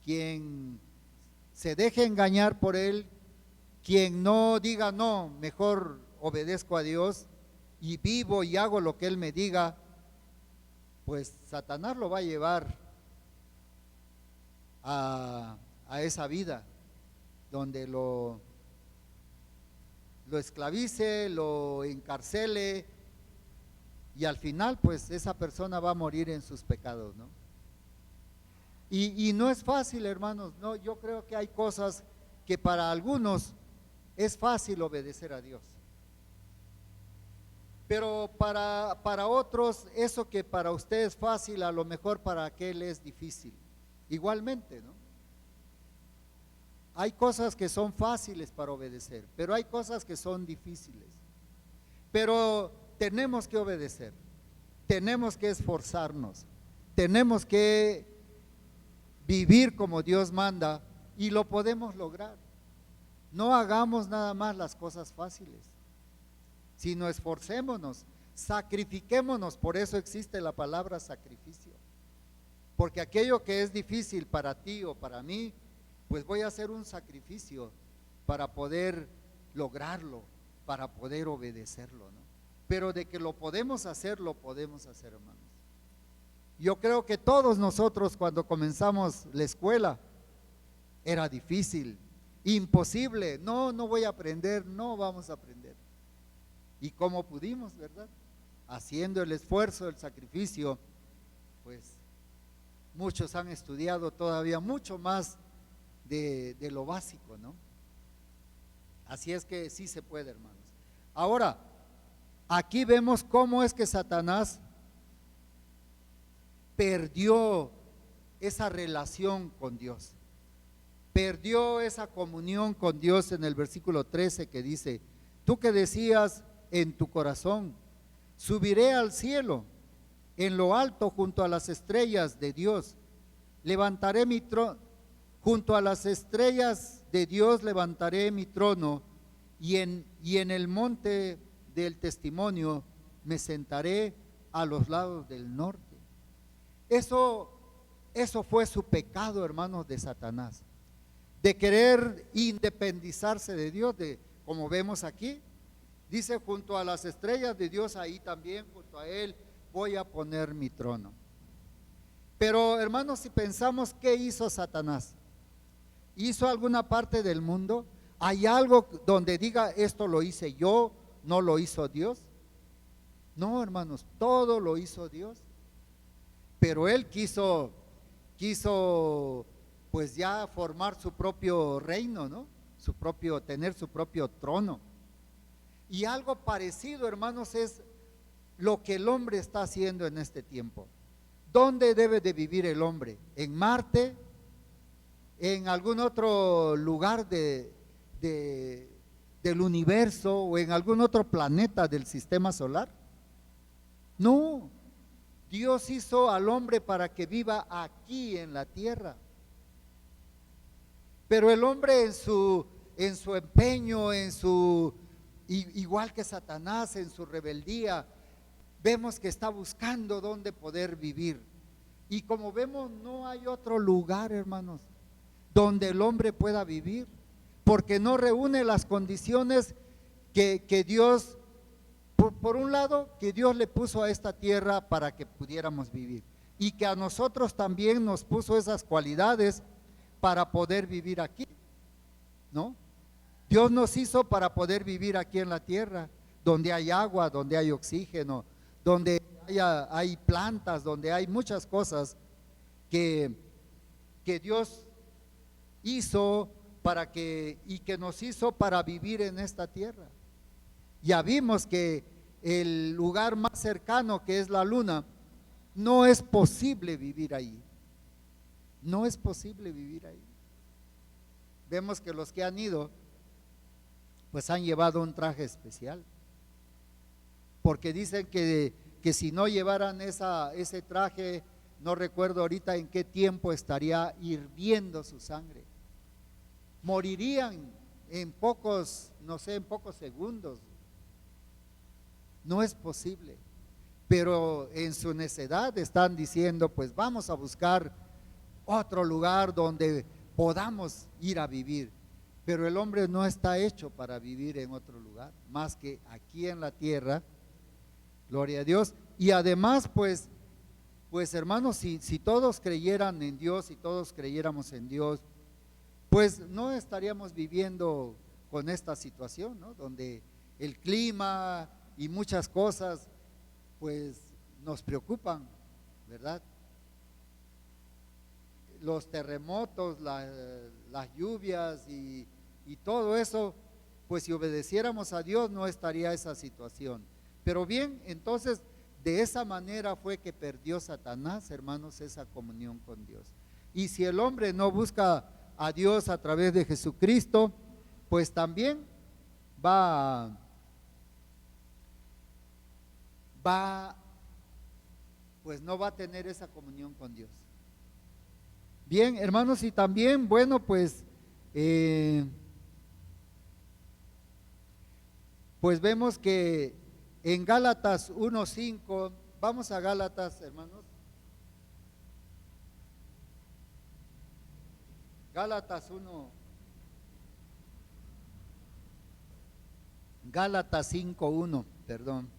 Quien se deje engañar por él, quien no diga no, mejor obedezco a Dios y vivo y hago lo que él me diga, pues Satanás lo va a llevar a esa vida donde lo esclavice, lo encarcele, y al final pues esa persona va a morir en sus pecados, ¿no? Y no es fácil, hermanos, no, yo creo que hay cosas que para algunos es fácil obedecer a Dios, pero para otros eso que para usted es fácil, a lo mejor para aquel es difícil, igualmente, ¿no? Hay cosas que son fáciles para obedecer, pero hay cosas que son difíciles. Pero tenemos que obedecer, tenemos que esforzarnos, tenemos que vivir como Dios manda y lo podemos lograr. No hagamos nada más las cosas fáciles, sino esforcémonos, sacrifiquémonos. Por eso existe la palabra sacrificio, porque aquello que es difícil para ti o para mí, pues voy a hacer un sacrificio para poder lograrlo, para poder obedecerlo, ¿no? Pero de que lo podemos hacer, hermanos. Yo creo que todos nosotros cuando comenzamos la escuela era difícil, imposible, no voy a aprender, no vamos a aprender. Y como pudimos, ¿verdad? Haciendo el esfuerzo, el sacrificio, pues muchos han estudiado todavía mucho más de lo básico, ¿no? Así es que sí se puede, hermanos. Ahora, aquí vemos cómo es que Satanás perdió esa relación con Dios, perdió esa comunión con Dios en el versículo 13 que dice, tú que decías en tu corazón, subiré al cielo, en lo alto junto a las estrellas de Dios. Levantaré mi trono, junto a las estrellas de Dios levantaré mi trono, y en el monte del testimonio me sentaré a los lados del norte. Eso fue su pecado, hermanos, de Satanás, de querer independizarse de Dios, como vemos aquí, dice, junto a las estrellas de Dios, ahí también, junto a Él, voy a poner mi trono. Pero, hermanos, si pensamos, ¿qué hizo Satanás? ¿Hizo alguna parte del mundo? ¿Hay algo donde diga, esto lo hice yo, no lo hizo Dios? No, hermanos, todo lo hizo Dios. Pero él quiso pues ya formar su propio reino, ¿no? Tener su propio trono. Y algo parecido, hermanos, es lo que el hombre está haciendo en este tiempo. ¿Dónde debe de vivir el hombre? ¿En Marte? ¿En algún otro lugar del universo o en algún otro planeta del sistema solar? No, Dios hizo al hombre para que viva aquí en la tierra. Pero el hombre en su empeño, igual que Satanás, en su rebeldía, vemos que está buscando dónde poder vivir. Y como vemos, no hay otro lugar, hermanos, donde el hombre pueda vivir, porque no reúne las condiciones que Dios, por un lado, que Dios le puso a esta tierra para que pudiéramos vivir, y que a nosotros también nos puso esas cualidades para poder vivir aquí, ¿no? Dios nos hizo para poder vivir aquí en la tierra, donde hay agua, donde hay oxígeno, donde hay plantas, donde hay muchas cosas que Dios hizo y que nos hizo para vivir en esta tierra. Ya vimos que el lugar más cercano, que es la luna, no es posible vivir ahí. No es posible vivir ahí. Vemos que los que han ido, pues han llevado un traje especial, porque dicen que si no llevaran ese traje, no recuerdo ahorita en qué tiempo estaría hirviendo su sangre. Morirían en pocos segundos. No es posible. Pero en su necedad están diciendo, pues vamos a buscar otro lugar donde podamos ir a vivir. Pero el hombre no está hecho para vivir en otro lugar, más que aquí en la tierra. Gloria a Dios. Y además, pues hermanos, si todos creyeran en Dios, si todos creyéramos en Dios, pues no estaríamos viviendo con esta situación, ¿no? Donde el clima y muchas cosas, pues nos preocupan, ¿verdad? Los terremotos, las lluvias y todo eso, pues si obedeciéramos a Dios no estaría esa situación. Pero bien, entonces de esa manera fue que perdió Satanás, hermanos, esa comunión con Dios. Y si el hombre no busca a Dios a través de Jesucristo, pues también pues no va a tener esa comunión con Dios. Bien, hermanos, y también, bueno, pues vemos que en Gálatas 1:5, vamos a Gálatas, hermanos. Gálatas 5:1, perdón.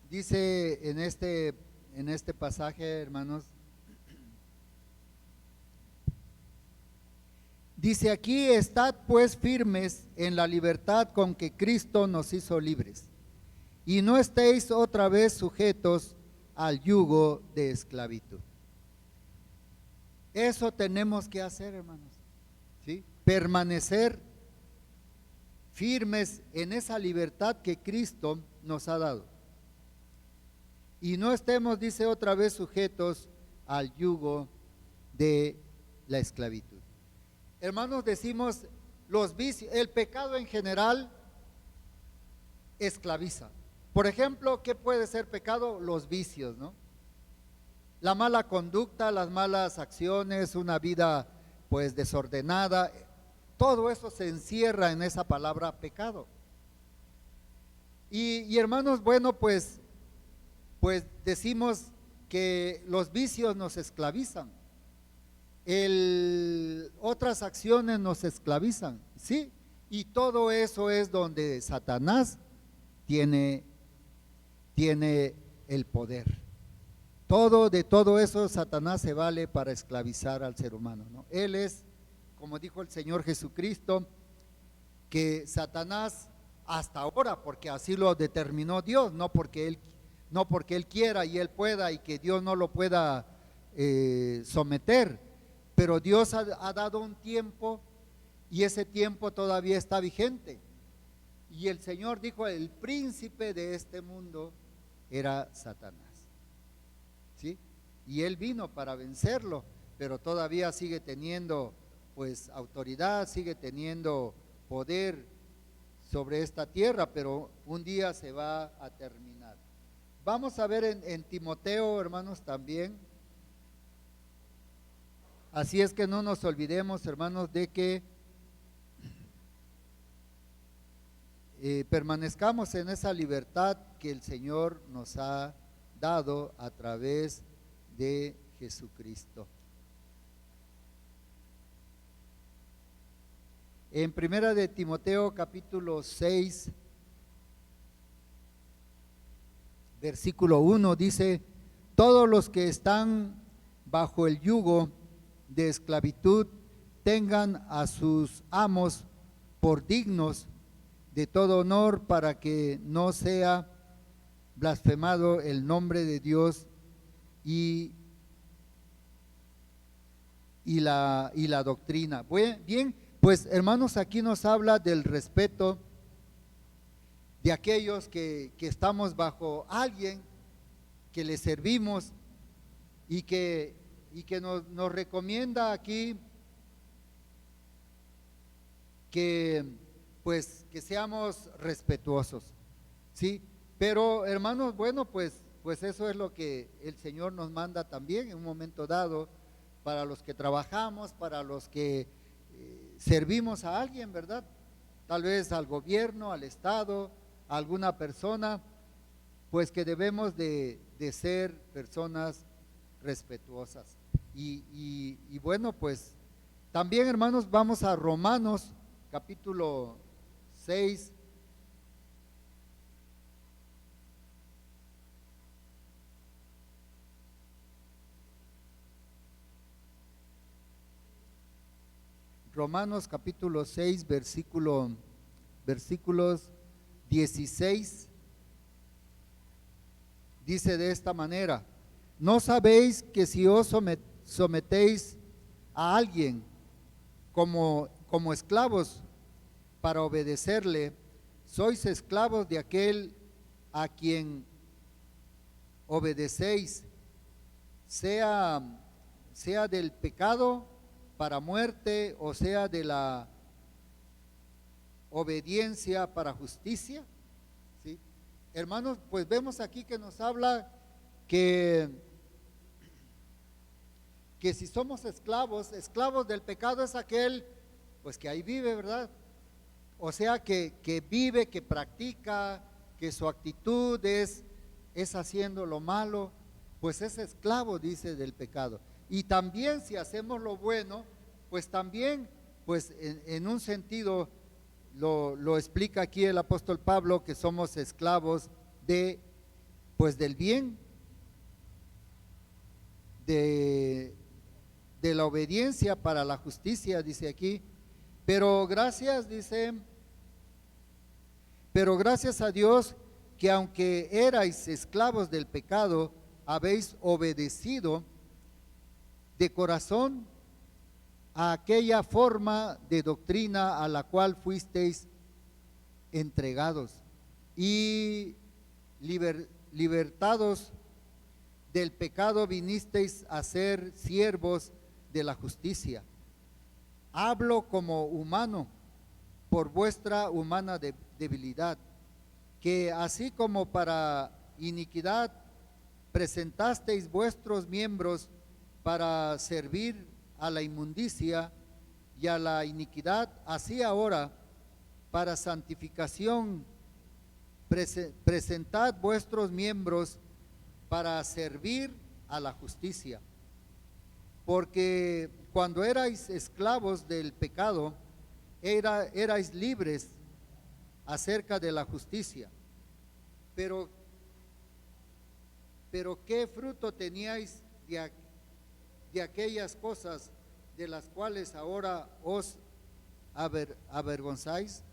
Dice en este pasaje, hermanos, dice aquí: estad pues firmes en la libertad con que Cristo nos hizo libres, y no estéis otra vez sujetos al yugo de esclavitud. Eso tenemos que hacer, hermanos, ¿sí? Permanecer firmes en esa libertad que Cristo nos ha dado. y no estemos, dice otra vez, sujetos al yugo de la esclavitud. Hermanos, decimos, los vicios, el pecado en general esclaviza. Por ejemplo, ¿qué puede ser pecado? Los vicios, ¿no? La mala conducta, las malas acciones, una vida pues desordenada, todo eso se encierra en esa palabra pecado. Y hermanos, bueno, pues decimos que los vicios nos esclavizan. Otras acciones nos esclavizan, ¿sí? Y todo eso es donde Satanás tiene el poder. De todo eso Satanás se vale para esclavizar al ser humano, ¿no? Él es, como dijo el Señor Jesucristo, que Satanás hasta ahora, porque así lo determinó Dios, no porque él quiera y él pueda y que Dios no lo pueda someter, pero Dios ha dado un tiempo y ese tiempo todavía está vigente. Y el Señor dijo, el príncipe de este mundo era Satanás, ¿sí? Y él vino para vencerlo, pero todavía sigue teniendo pues autoridad, sigue teniendo poder sobre esta tierra, pero un día se va a terminar. Vamos a ver en Timoteo, hermanos, también. Así es que no nos olvidemos, hermanos, de que permanezcamos en esa libertad que el Señor nos ha dado a través de Jesucristo. En primera de Timoteo capítulo 6, versículo 1 dice, todos los que están bajo el yugo de esclavitud tengan a sus amos por dignos de todo honor, para que no sea blasfemado el nombre de Dios y la doctrina. Bien, pues hermanos, aquí nos habla del respeto de aquellos que estamos bajo alguien, que le servimos y que nos recomienda aquí que seamos respetuosos, ¿sí? Pero hermanos, bueno, pues eso es lo que el Señor nos manda también en un momento dado, para los que trabajamos, para los que servimos a alguien, ¿verdad? Tal vez al gobierno, al Estado, a alguna persona, pues que debemos de ser personas respetuosas. Y bueno, pues también, hermanos, vamos a Romanos capítulo 6. Romanos capítulo 6, versículos 16, dice de esta manera, ¿no sabéis que si os sometéis a alguien como esclavos para obedecerle, sois esclavos de aquel a quien obedecéis, sea del pecado para muerte o sea de la obediencia para justicia? ¿Sí? Hermanos, pues vemos aquí que nos habla que si somos esclavos del pecado es aquel pues que ahí vive, ¿verdad? O sea que vive, que practica, que su actitud es haciendo lo malo, pues es esclavo, dice, del pecado. Y también si hacemos lo bueno, pues también, pues en un sentido lo explica aquí el apóstol Pablo, que somos esclavos del bien, de la obediencia para la justicia, dice aquí. Pero gracias a Dios que aunque erais esclavos del pecado, habéis obedecido de corazón a aquella forma de doctrina a la cual fuisteis entregados, y libertados del pecado vinisteis a ser siervos de la justicia. Hablo como humano por vuestra humana debilidad, que así como para iniquidad presentasteis vuestros miembros para servir a la inmundicia y a la iniquidad, así ahora para santificación presentad vuestros miembros para servir a la justicia. Porque cuando erais esclavos del pecado, erais libres acerca de la justicia. Pero ¿qué fruto teníais de aquellas cosas de las cuales ahora os avergonzáis?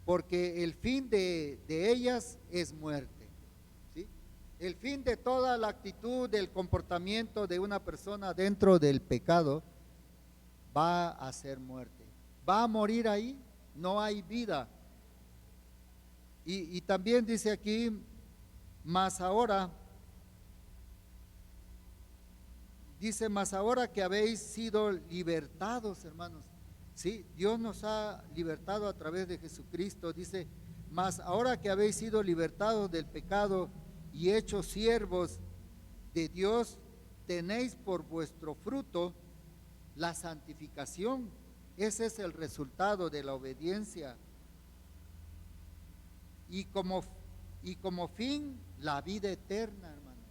Porque el fin de ellas es muerte. ¿Sí? El fin de toda la actitud, del comportamiento de una persona dentro del pecado va a ser muerte. Va a morir ahí, no hay vida. Y también dice aquí, mas ahora que habéis sido libertados, hermanos. Sí, Dios nos ha libertado a través de Jesucristo. Dice, mas ahora que habéis sido libertados del pecado y hechos siervos de Dios, tenéis por vuestro fruto la santificación. Ese es el resultado de la obediencia. Y como fin, la vida eterna, hermanos.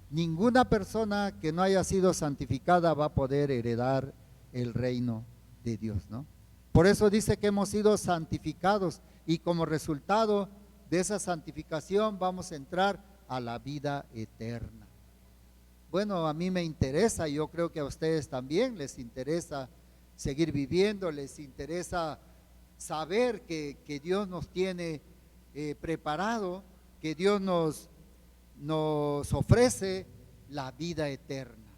Ninguna persona que no haya sido santificada va a poder heredar el reino de Dios, ¿no? Por eso dice que hemos sido santificados y como resultado de esa santificación vamos a entrar a la vida eterna. Bueno, a mí me interesa, yo creo que a ustedes también les interesa seguir viviendo, les interesa saber que Dios nos tiene preparado, que Dios nos ofrece la vida eterna,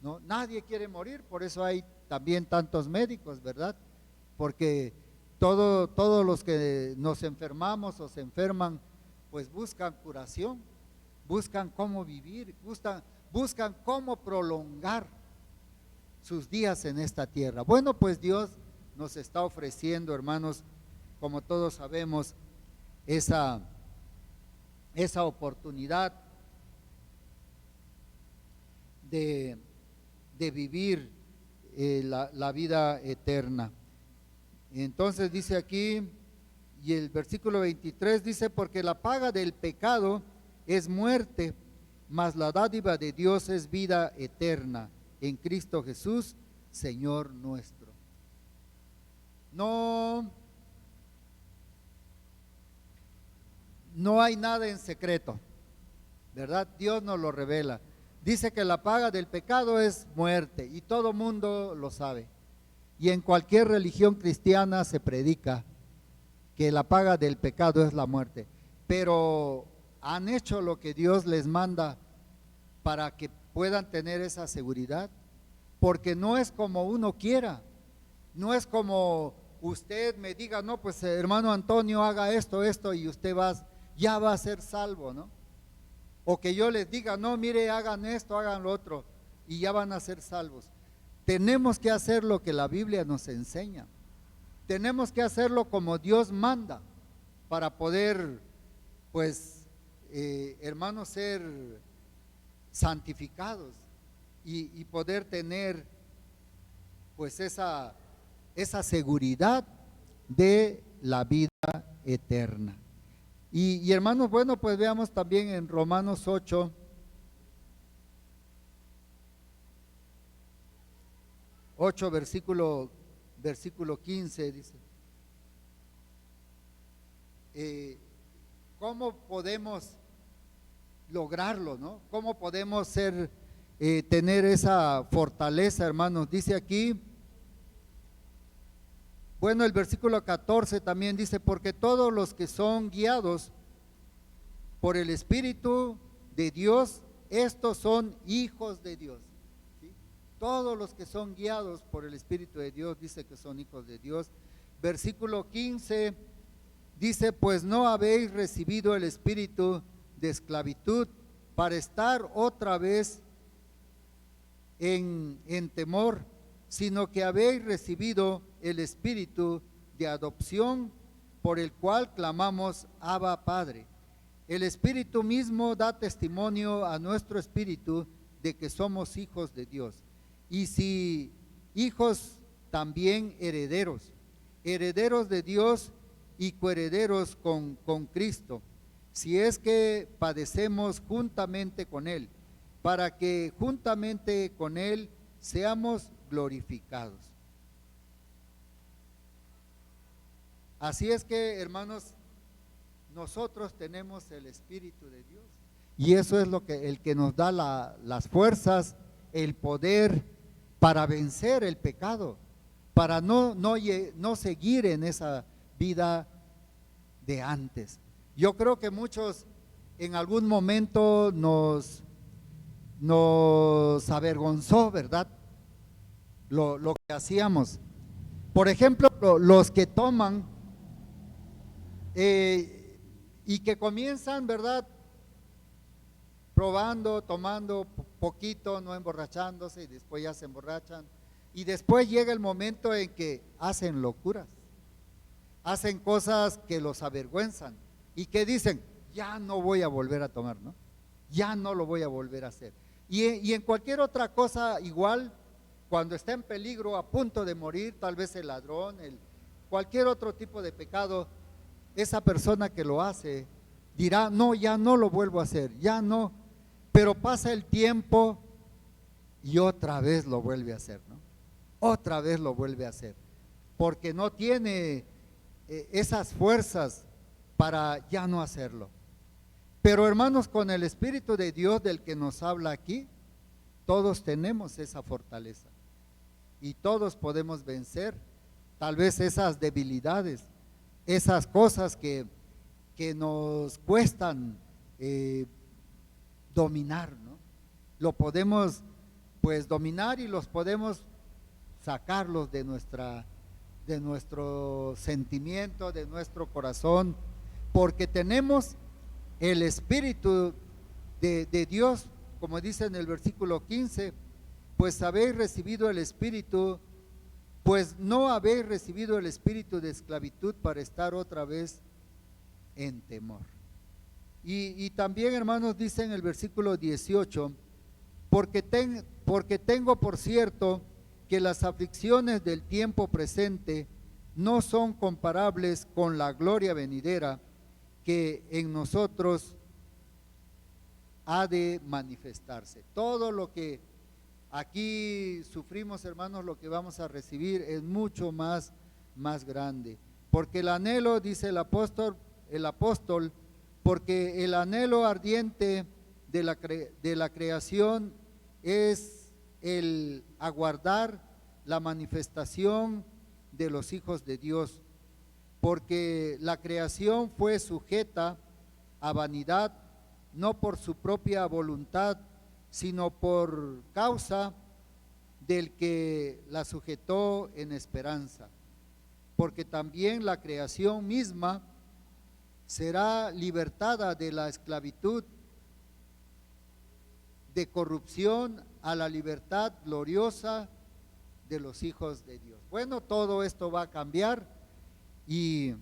¿no? Nadie quiere morir, por eso hay también tantos médicos, ¿verdad? Porque todos los que nos enfermamos o se enferman, pues buscan curación, buscan cómo vivir, buscan cómo prolongar sus días en esta tierra. Bueno, pues Dios nos está ofreciendo, hermanos, como todos sabemos, esa oportunidad de vivir la vida eterna. Entonces dice aquí, y el versículo 23 dice, porque la paga del pecado es muerte, mas la dádiva de Dios es vida eterna en Cristo Jesús, Señor nuestro. No hay nada en secreto, ¿verdad? Dios nos lo revela. Dice que la paga del pecado es muerte y todo mundo lo sabe. Y en cualquier religión cristiana se predica que la paga del pecado es la muerte. Pero ¿han hecho lo que Dios les manda para que puedan tener esa seguridad? Porque no es como uno quiera. No es como usted me diga, no, pues hermano Antonio haga esto y usted ya va a ser salvo, ¿no? O que yo les diga, no, mire, hagan esto, hagan lo otro, y ya van a ser salvos. Tenemos que hacer lo que la Biblia nos enseña. Tenemos que hacerlo como Dios manda para poder, pues, hermanos, ser santificados y poder tener, pues, esa seguridad de la vida eterna. Y hermanos, bueno, pues veamos también en Romanos 8, versículo 15, dice, ¿cómo podemos lograrlo, no? ¿Cómo podemos tener esa fortaleza, hermanos? Dice aquí, bueno, el versículo 14 también dice, porque todos los que son guiados por el Espíritu de Dios, estos son hijos de Dios. ¿Sí? Todos los que son guiados por el Espíritu de Dios, dice que son hijos de Dios. Versículo 15 dice, pues no habéis recibido el espíritu de esclavitud para estar otra vez en temor, sino que habéis recibido el Espíritu de adopción, por el cual clamamos, Abba, Padre. El Espíritu mismo da testimonio a nuestro espíritu de que somos hijos de Dios. Y si hijos, también herederos, herederos de Dios y coherederos con Cristo, si es que padecemos juntamente con Él, para que juntamente con Él seamos glorificados. Así es que, hermanos, nosotros tenemos el Espíritu de Dios, y eso es el que nos da las fuerzas, el poder para vencer el pecado, para no seguir en esa vida de antes. Yo creo que muchos en algún momento nos avergonzó, ¿verdad? Lo que hacíamos. Por ejemplo, los que toman y que comienzan, ¿verdad?, probando, tomando poquito, no emborrachándose, y después ya se emborrachan, y después llega el momento en que hacen locuras, hacen cosas que los avergüenzan y que dicen, ya no voy a volver a tomar, ¿no? Ya no lo voy a volver a hacer. Y en cualquier otra cosa igual, cuando está en peligro, a punto de morir, tal vez el ladrón, cualquier otro tipo de pecado, esa persona que lo hace dirá, no, ya no lo vuelvo a hacer, ya no. Pero pasa el tiempo y otra vez lo vuelve a hacer, ¿no? Otra vez lo vuelve a hacer, porque no tiene esas fuerzas para ya no hacerlo. Pero hermanos, con el Espíritu de Dios del que nos habla aquí, todos tenemos esa fortaleza y todos podemos vencer tal vez esas debilidades, esas cosas que nos cuestan dominar, ¿no? Lo podemos pues dominar y los podemos sacarlos de nuestro sentimiento, de nuestro corazón, porque tenemos el Espíritu de Dios, como dice en el versículo 15, pues habéis recibido el Espíritu, pues no habéis recibido el espíritu de esclavitud para estar otra vez en temor. Y también, hermanos, dice en el versículo 18, porque tengo por cierto que las aflicciones del tiempo presente no son comparables con la gloria venidera que en nosotros ha de manifestarse. Todo lo que aquí sufrimos, hermanos, lo que vamos a recibir es mucho más grande. Porque el anhelo, dice el apóstol, porque el anhelo ardiente de la creación es el aguardar la manifestación de los hijos de Dios, porque la creación fue sujeta a vanidad, no por su propia voluntad, sino por causa del que la sujetó en esperanza, porque también la creación misma será libertada de la esclavitud de corrupción a la libertad gloriosa de los hijos de Dios. Bueno, todo esto va a cambiar y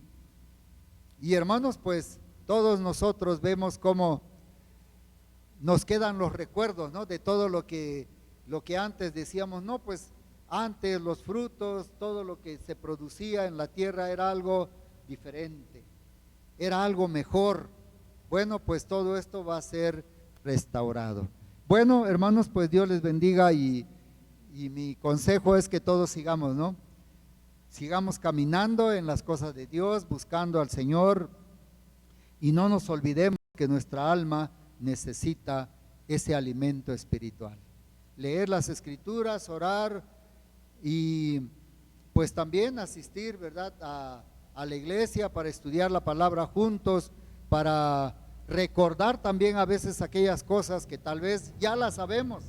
hermanos, pues todos nosotros vemos cómo nos quedan los recuerdos, ¿no?, de todo lo que antes decíamos, no, pues antes los frutos, todo lo que se producía en la tierra era algo diferente, era algo mejor. Bueno, pues todo esto va a ser restaurado. Bueno, hermanos, pues Dios les bendiga y mi consejo es que todos sigamos, ¿no? Sigamos caminando en las cosas de Dios, buscando al Señor, y no nos olvidemos que nuestra alma necesita ese alimento espiritual. Leer las Escrituras, orar y pues también asistir, ¿verdad?, a la iglesia para estudiar la palabra juntos, para recordar también a veces aquellas cosas que tal vez ya las sabemos,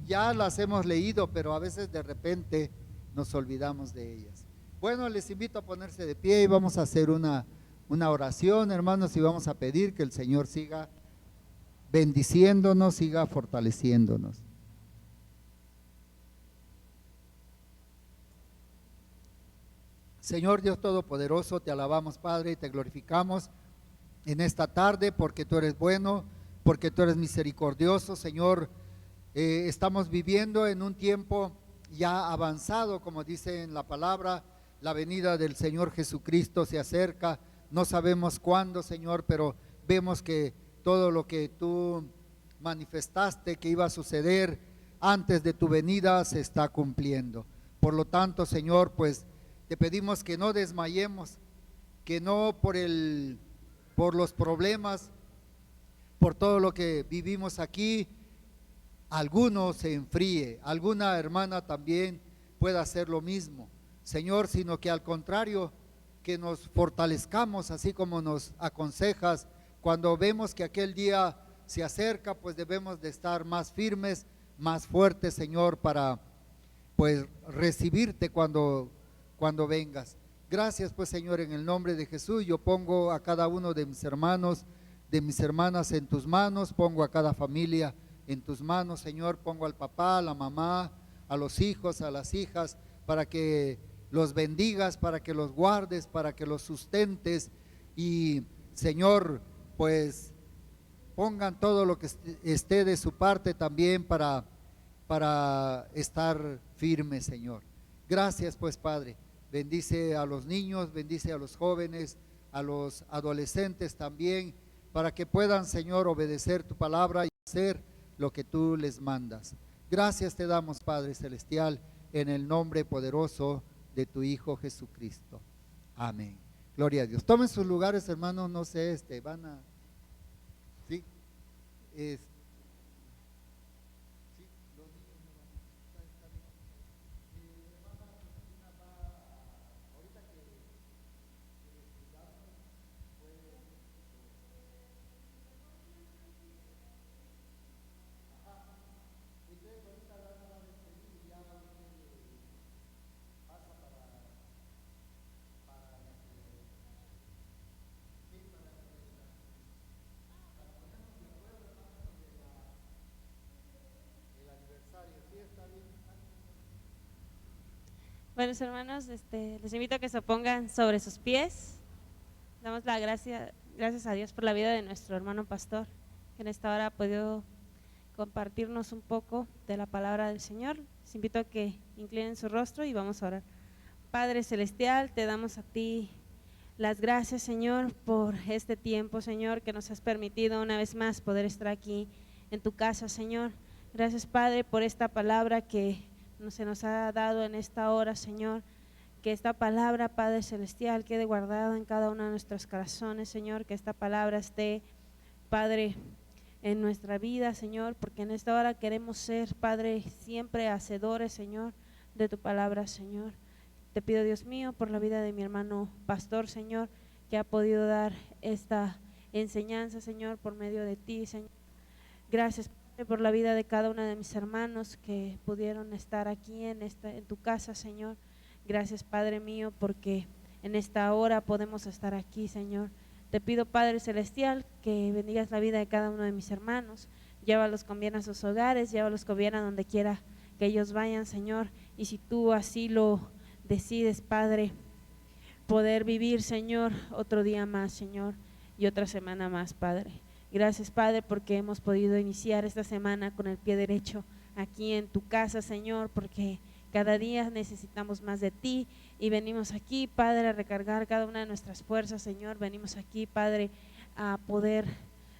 ya las hemos leído, pero a veces de repente nos olvidamos de ellas. Bueno, les invito a ponerse de pie y vamos a hacer una oración, hermanos, y vamos a pedir que el Señor siga bendiciéndonos, siga fortaleciéndonos. Señor Dios Todopoderoso, te alabamos, Padre, y te glorificamos en esta tarde porque tú eres bueno, porque tú eres misericordioso, Señor. Estamos viviendo en un tiempo ya avanzado, como dice en la palabra, la venida del Señor Jesucristo se acerca. No sabemos cuándo, Señor, pero vemos que todo lo que tú manifestaste que iba a suceder antes de tu venida se está cumpliendo. Por lo tanto, Señor, pues te pedimos que no desmayemos, que no por los problemas, por todo lo que vivimos aquí, alguno se enfríe, alguna hermana también pueda hacer lo mismo, Señor, sino que al contrario, que nos fortalezcamos así como nos aconsejas. Cuando vemos que aquel día se acerca, pues debemos de estar más firmes, más fuertes, Señor, para pues recibirte cuando vengas. Gracias pues, Señor, en el nombre de Jesús. Yo pongo a cada uno de mis hermanos, de mis hermanas en tus manos, pongo a cada familia en tus manos, Señor, pongo al papá, a la mamá, a los hijos, a las hijas, para que los bendigas, para que los guardes, para que los sustentes y, Señor, pues pongan todo lo que esté de su parte también para estar firmes, Señor. Gracias pues, Padre. Bendice a los niños, bendice a los jóvenes, a los adolescentes también, para que puedan, Señor, obedecer tu palabra y hacer lo que tú les mandas. Gracias te damos, Padre Celestial, en el nombre poderoso de tu Hijo Jesucristo. Amén. Gloria a Dios. Tomen sus lugares, hermanos, no sé, van a... ¿Sí? Bueno, hermanos, les invito a que se pongan sobre sus pies. Damos gracias a Dios por la vida de nuestro hermano pastor, que en esta hora ha podido compartirnos un poco de la palabra del Señor. Les invito a que inclinen su rostro y vamos a orar. Padre Celestial, te damos a ti las gracias, Señor, por este tiempo, Señor, que nos has permitido una vez más poder estar aquí en tu casa, Señor. Gracias, Padre, por esta palabra que se nos ha dado en esta hora, Señor. Que esta palabra, Padre Celestial, quede guardada en cada uno de nuestros corazones, Señor. Que esta palabra esté, Padre, en nuestra vida, Señor, porque en esta hora queremos ser, Padre, siempre hacedores, Señor, de tu palabra, Señor. Te pido, Dios mío, por la vida de mi hermano pastor, Señor, que ha podido dar esta enseñanza, Señor, por medio de ti, Señor. Gracias, Padre, por la vida de cada uno de mis hermanos que pudieron estar aquí en tu casa, Señor. Gracias, Padre mío, porque en esta hora podemos estar aquí, Señor. Te pido, Padre Celestial, que bendigas la vida de cada uno de mis hermanos. Llévalos con bien a sus hogares, llévalos con bien a donde quiera que ellos vayan, Señor. Y si tú así lo decides, Padre, poder vivir, Señor, otro día más, Señor, y otra semana más, Padre. Gracias, Padre, porque hemos podido iniciar esta semana con el pie derecho aquí en tu casa, Señor, porque cada día necesitamos más de ti y venimos aquí, Padre, a recargar cada una de nuestras fuerzas, Señor. Venimos aquí, Padre, a poder,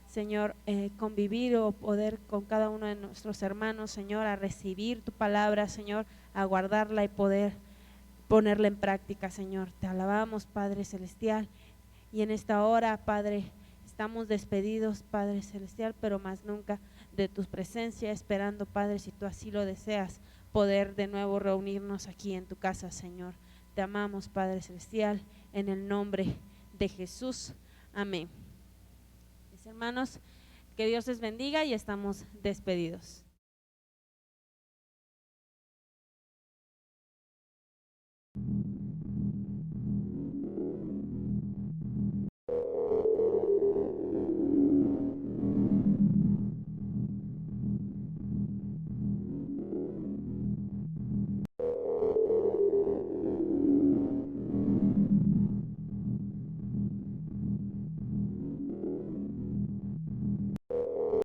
Señor, convivir o poder con cada uno de nuestros hermanos, Señor, a recibir tu palabra, Señor, a guardarla y poder ponerla en práctica, Señor. Te alabamos, Padre Celestial, y en esta hora, Padre, estamos despedidos, Padre Celestial, pero más nunca de tu presencia, esperando, Padre, si tú así lo deseas, poder de nuevo reunirnos aquí en tu casa, Señor. Te amamos, Padre Celestial, en el nombre de Jesús. Amén. Mis hermanos, que Dios les bendiga y estamos despedidos.